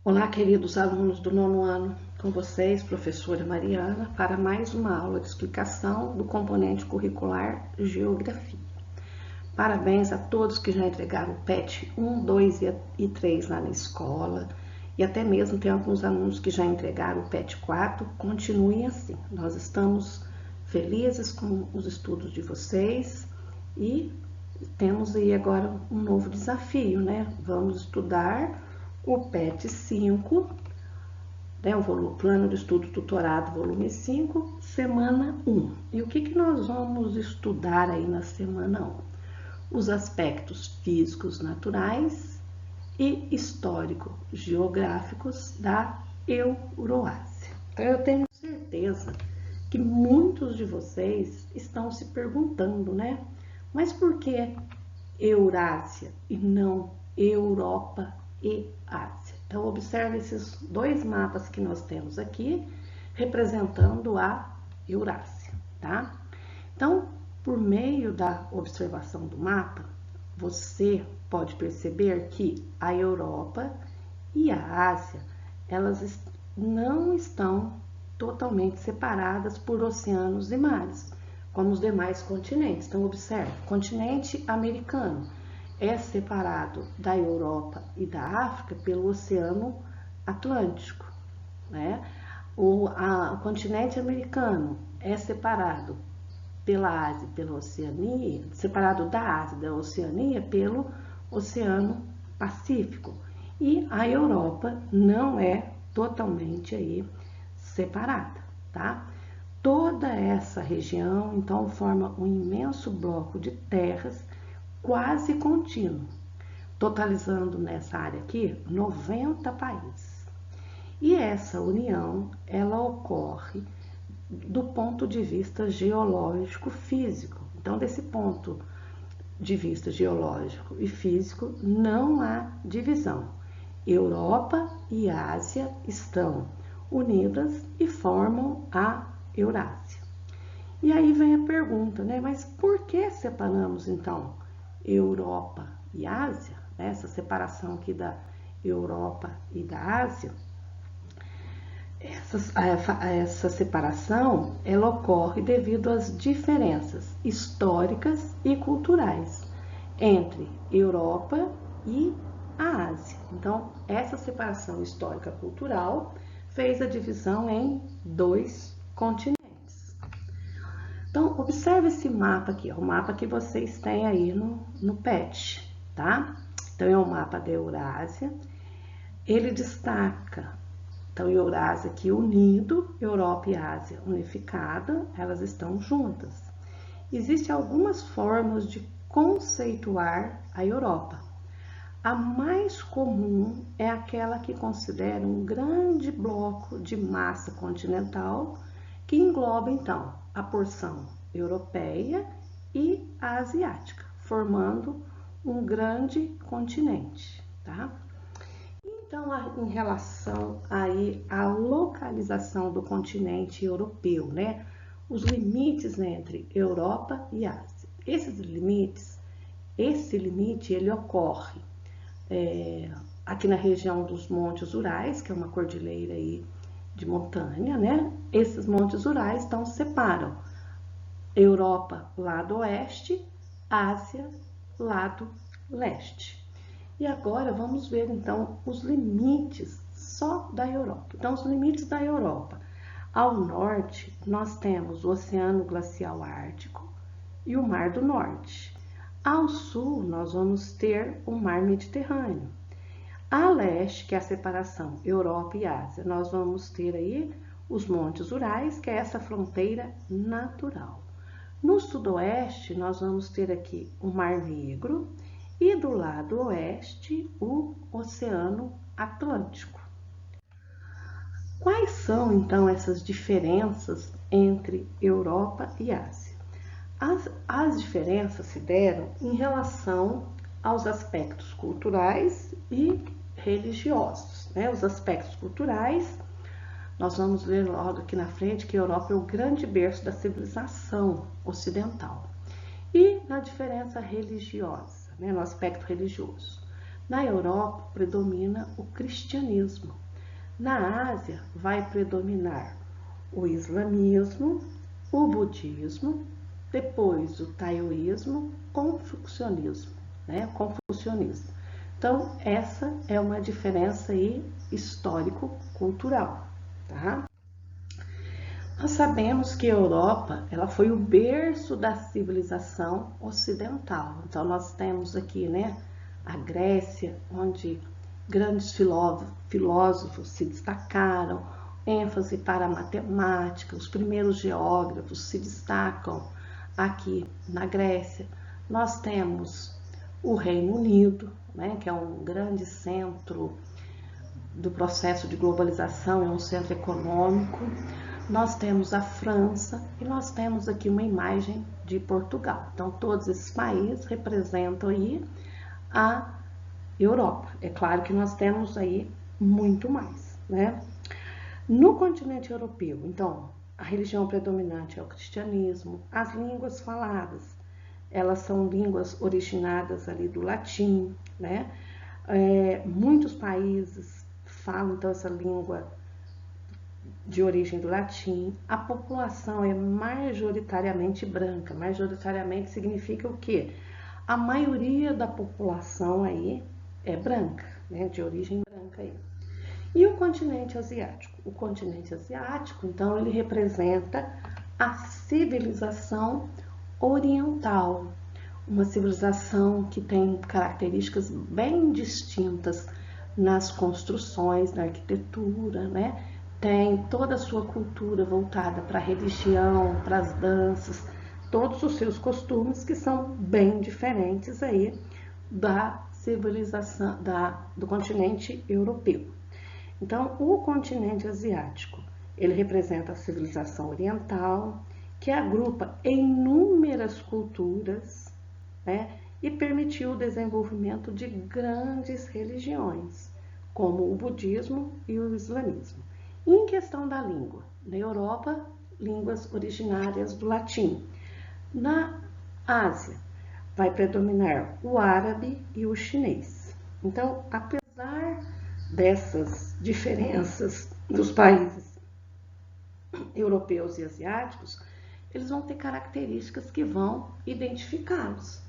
Olá, queridos alunos do nono ano, com vocês, professora Mariana, para mais uma aula de explicação do componente curricular Geografia. Parabéns a todos que já entregaram o PET 1, 2 e 3 lá na escola, e até mesmo tem alguns alunos que já entregaram o PET 4, continuem assim. Nós estamos felizes com os estudos de vocês e temos aí agora um novo desafio, né? Vamos estudar o PET 5, né, o Plano de Estudo Tutorado, volume 5, semana 1. E o que nós vamos estudar aí na semana 1? Os aspectos físicos naturais e histórico-geográficos da Euroásia. Então, eu tenho certeza que muitos de vocês estão se perguntando, né? Mas por que Eurásia e não Europa e Ásia? Então, observe esses dois mapas que nós temos aqui, representando a Eurásia, tá? Então, por meio da observação do mapa, você pode perceber que a Europa e a Ásia, elas não estão totalmente separadas por oceanos e mares, como os demais continentes. Então, observe, o continente americano é separado da Europa e da África pelo Oceano Atlântico, né? O continente americano é separado pela Ásia, pela Oceania, separado da Ásia, da Oceania, pelo Oceano Pacífico. E a Europa não é totalmente aí separada, tá? Toda essa região, então, forma um imenso bloco de terras quase contínuo, totalizando nessa área aqui 90 países. E essa união, ela ocorre do ponto de vista geológico físico. Então, desse ponto de vista geológico e físico, não há divisão. Europa e Ásia estão unidas e formam a Eurásia. E aí vem a pergunta, né? Mas por que separamos então Europa e Ásia? Essa separação aqui da Europa e da Ásia, essa separação, ela ocorre devido às diferenças históricas e culturais entre Europa e a Ásia. Então, essa separação histórica cultural fez a divisão em dois continentes. Então, observe esse mapa aqui, o mapa que vocês têm aí no PET, tá? Então, é o mapa da Eurásia. Ele destaca, então, Eurásia aqui unido, Europa e Ásia unificada, elas estão juntas. Existem algumas formas de conceituar a Europa. A mais comum é aquela que considera um grande bloco de massa continental que engloba, então, a porção europeia e a asiática, formando um grande continente, tá? Então, em relação aí à localização do continente europeu, né? Os limites entre Europa e Ásia. Esse limite, ele ocorre aqui na região dos Montes Urais, que é uma cordilheira aí de montanha, né? Esses Montes Urais, então, separam Europa, lado oeste, Ásia, lado leste. E agora vamos ver, então, os limites só da Europa. Então, os limites da Europa. Ao norte, nós temos o Oceano Glacial Ártico e o Mar do Norte. Ao sul, nós vamos ter o Mar Mediterrâneo. A leste, que é a separação Europa e Ásia, nós vamos ter aí os Montes Urais, que é essa fronteira natural. No sudoeste, nós vamos ter aqui o Mar Negro e do lado oeste, o Oceano Atlântico. Quais são, então, essas diferenças entre Europa e Ásia? As diferenças se deram em relação aos aspectos culturais e religiosos, né? Os aspectos culturais, nós vamos ver logo aqui na frente que a Europa é o grande berço da civilização ocidental. E na diferença religiosa, né? No aspecto religioso, Na Europa predomina o cristianismo. Na Ásia vai predominar o islamismo, o budismo, depois o taoísmo, confucionismo, né? Confucionismo. Então, essa é uma diferença aí histórico-cultural, tá? Nós sabemos que a Europa, ela foi o berço da civilização ocidental. Então, nós temos aqui, né, a Grécia, onde grandes filósofos se destacaram, ênfase para a matemática, os primeiros geógrafos se destacam aqui na Grécia. Nós temos o Reino Unido, né, que é um grande centro do processo de globalização, é um centro econômico. Nós temos a França e nós temos aqui uma imagem de Portugal. Então, todos esses países representam aí a Europa. É claro que nós temos aí muito mais, né? No continente europeu, então, a religião predominante é o cristianismo. As línguas faladas, elas são línguas originadas ali do latim, né? Muitos países falam, então, essa língua de origem do latim. A população é majoritariamente branca. Majoritariamente significa o quê? A maioria da população aí é branca, né? De origem branca aí. E o continente asiático? O continente asiático, então, ele representa a civilização oriental, uma civilização que tem características bem distintas nas construções, na arquitetura, né? Tem toda a sua cultura voltada para a religião, para as danças, todos os seus costumes que são bem diferentes aí da civilização do continente europeu. Então, o continente asiático, ele representa a civilização oriental, que agrupa inúmeras culturas, né, e permitiu o desenvolvimento de grandes religiões, como o budismo e o islamismo. E em questão da língua, na Europa, línguas originárias do latim. Na Ásia, vai predominar o árabe e o chinês. Então, apesar dessas diferenças dos países europeus e asiáticos, eles vão ter características que vão identificá-los.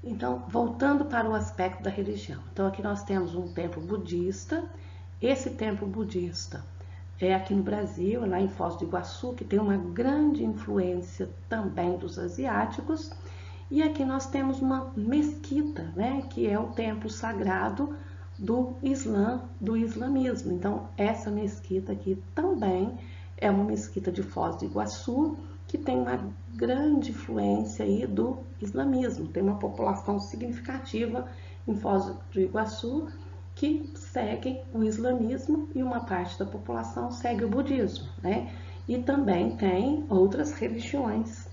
Então, voltando para o aspecto da religião. Então, aqui nós temos um templo budista. Esse templo budista é aqui no Brasil, lá em Foz do Iguaçu, que tem uma grande influência também dos asiáticos. E aqui nós temos uma mesquita, né, que é o templo sagrado do Islã, do islamismo. Então, essa mesquita aqui também é uma mesquita de Foz do Iguaçu, que tem uma grande influência aí do islamismo. Tem uma população significativa em Foz do Iguaçu que seguem o islamismo e uma parte da população segue o budismo, né? E também tem outras religiões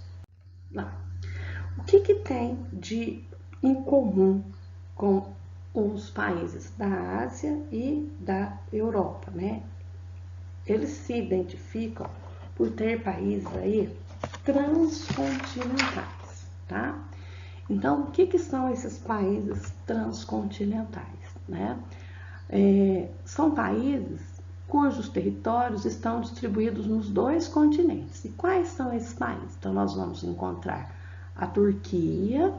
lá. O que tem em comum com os países da Ásia e da Europa, né? Eles se identificam por ter países aí transcontinentais, tá? Então, o que são esses países transcontinentais, né? São países cujos territórios estão distribuídos nos dois continentes. E quais são esses países? Então, nós vamos encontrar a Turquia,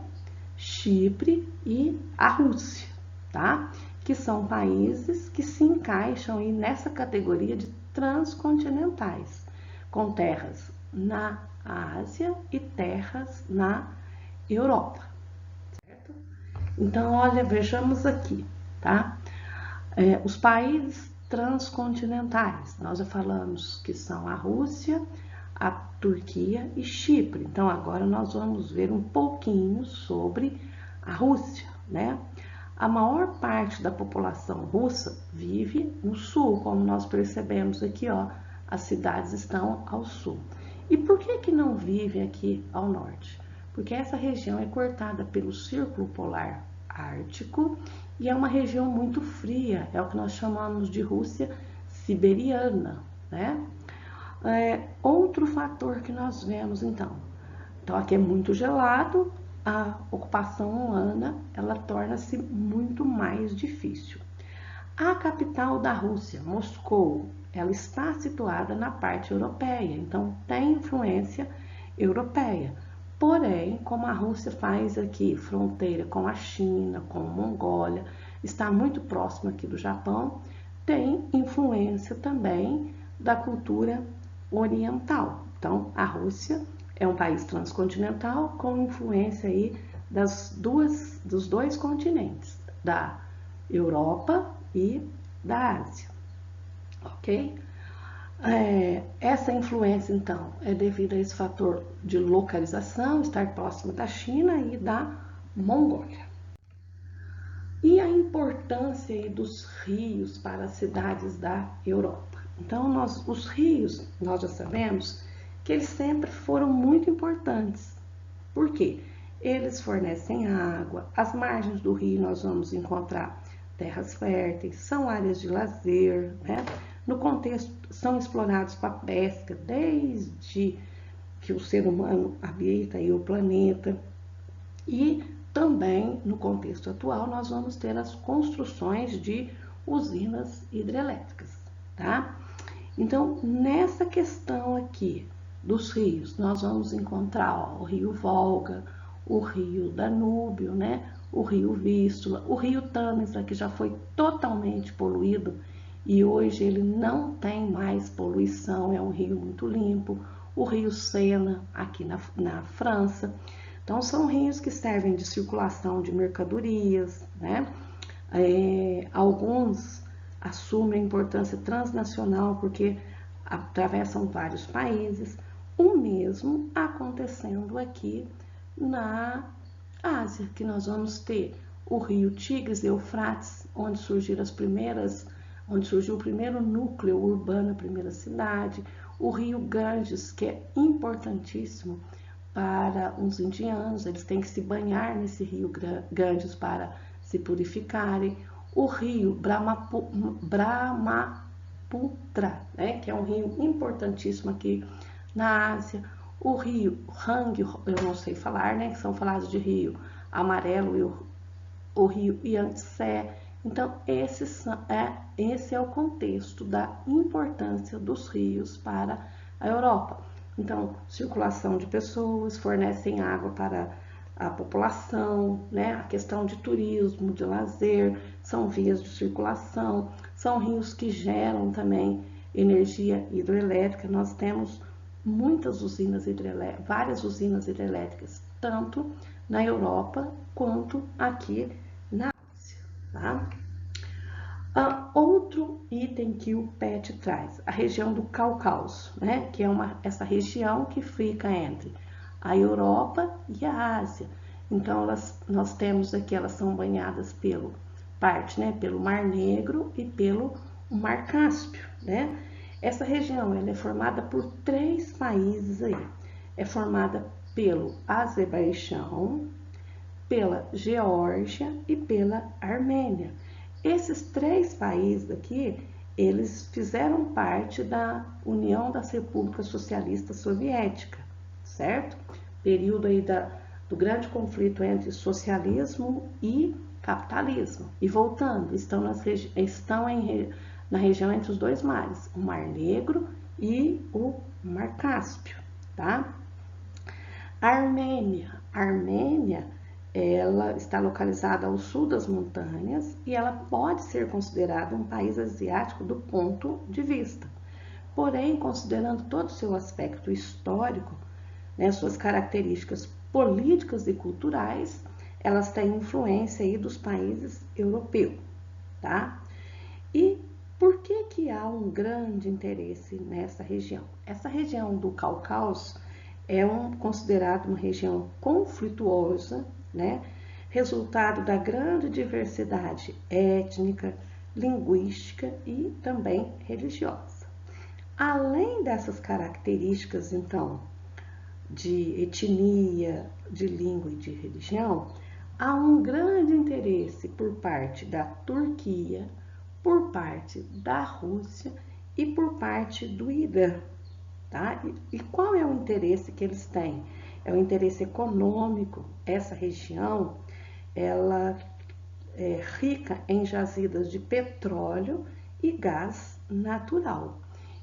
Chipre e a Rússia, tá? Que são países que se encaixam aí nessa categoria de transcontinentais, com terras na Ásia e terras na Europa, certo? Então, olha, vejamos aqui, tá? Os países transcontinentais, nós já falamos que são a Rússia, a Turquia e Chipre. Então, agora nós vamos ver um pouquinho sobre a Rússia, né? A maior parte da população russa vive no sul, como nós percebemos aqui, ó, as cidades estão ao sul. E por que não vive aqui ao norte? Porque essa região é cortada pelo Círculo Polar Ártico e é uma região muito fria, é o que nós chamamos de Rússia siberiana, né? Outro fator que nós vemos, então aqui é muito gelado a ocupação humana ela torna-se muito mais difícil. A capital da Rússia, Moscou, ela está situada na parte europeia, então tem influência europeia. Porém, como a Rússia faz aqui fronteira com a China, com a Mongólia, está muito próxima aqui do Japão, tem influência também da cultura oriental. Então, a Rússia é um país transcontinental com influência aí dos dois continentes, da Europa e da Ásia, ok? Essa influência, então, é devido a esse fator de localização, estar próximo da China e da Mongólia. E a importância aí dos rios para as cidades da Europa. Então, os rios, nós já sabemos que eles sempre foram muito importantes. Por quê? Eles fornecem água, as margens do rio nós vamos encontrar terras férteis, são áreas de lazer, né? No contexto, são explorados para pesca desde que o ser humano habita aí o planeta. E também, no contexto atual, nós vamos ter as construções de usinas hidrelétricas, tá? Então, nessa questão aqui dos rios, nós vamos encontrar o rio Volga, o rio Danúbio, né? O rio Vístula, o rio Tâmisa, que já foi totalmente poluído e hoje ele não tem mais poluição, é um rio muito limpo. O rio Sena, aqui na França. Então, são rios que servem de circulação de mercadorias, né? Alguns assumem a importância transnacional porque atravessam vários países. O mesmo acontecendo aqui na Ásia, que nós vamos ter o rio Tigres e Eufrates, onde surgiu o primeiro núcleo urbano, a primeira cidade, o rio Ganges, que é importantíssimo para os indianos, eles têm que se banhar nesse rio Ganges para se purificarem, o rio Brahmaputra, né, que é um rio importantíssimo aqui na Ásia, o rio Hang, eu não sei falar, né, que são falados de rio Amarelo e o rio Yangtze. Então, esse é o contexto da importância dos rios para a Europa. Então, circulação de pessoas, fornecem água para a população, né? A questão de turismo, de lazer, são vias de circulação, são rios que geram também energia hidrelétrica. Nós temos muitas usinas hidrelétricas, várias usinas hidrelétricas, tanto na Europa quanto aqui na Ásia, tá? Outro item que o PET traz, a região do Cáucaso, né? Que é essa região que fica entre a Europa e a Ásia. Então, nós temos aqui, elas são banhadas pelo Mar Negro e pelo Mar Cáspio, né? Essa região ela é formada por 3 países aí. É formada pelo Azerbaijão, pela Geórgia e pela Armênia. Esses 3 países aqui, eles fizeram parte da União das Repúblicas Socialistas Soviéticas, certo? Período aí do grande conflito entre socialismo e capitalismo. E voltando, estão na região entre os 2 mares, o Mar Negro e o Mar Cáspio, tá? Armênia, ela está localizada ao sul das montanhas e ela pode ser considerada um país asiático do ponto de vista. Porém, considerando todo o seu aspecto histórico, né, suas características políticas e culturais, elas têm influência aí dos países europeus, tá? E por que há um grande interesse nessa região? Essa região do Cáucaso é considerada uma região conflituosa, né? Resultado da grande diversidade étnica, linguística e também religiosa. Além dessas características, então, de etnia, de língua e de religião, há um grande interesse por parte da Turquia, por parte da Rússia e por parte do Irã, tá? E qual é o interesse que eles têm? é o interesse econômico. Essa região, ela é rica em jazidas de petróleo e gás natural.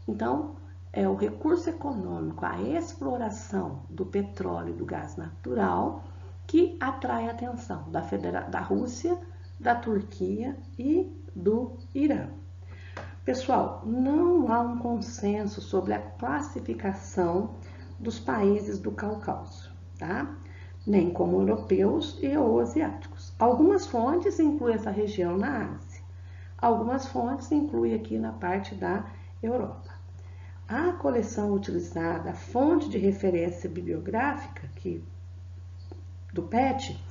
Então, é o recurso econômico, a exploração do petróleo e do gás natural que atrai a atenção da Rússia, da Turquia e do Irã. Pessoal, não há um consenso sobre a classificação dos países do Cáucaso, tá? Nem como europeus e ou asiáticos. Algumas fontes incluem essa região na Ásia, algumas fontes incluem aqui na parte da Europa. A coleção utilizada, a fonte de referência bibliográfica do PET,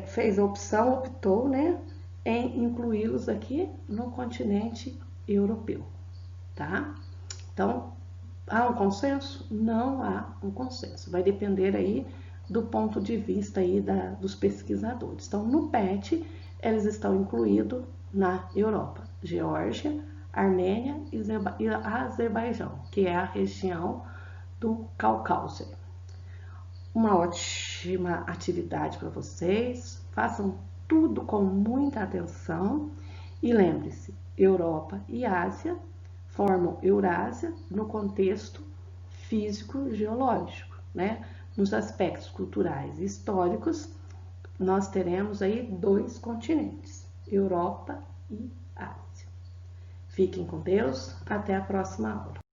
fez a opção, optou, né, em incluí-los aqui no continente europeu, tá? Então, há um consenso? Não há um consenso. Vai depender aí do ponto de vista aí dos pesquisadores. Então, no PET, eles estão incluídos na Europa, Geórgia, Armênia e Azerbaijão, que é a região do Cáucaso. Uma ótima atividade para vocês. Façam tudo com muita atenção e lembre-se, Europa e Ásia formam Eurásia no contexto físico-geológico, né? Nos aspectos culturais e históricos, nós teremos aí 2 continentes, Europa e Ásia. Fiquem com Deus, até a próxima aula.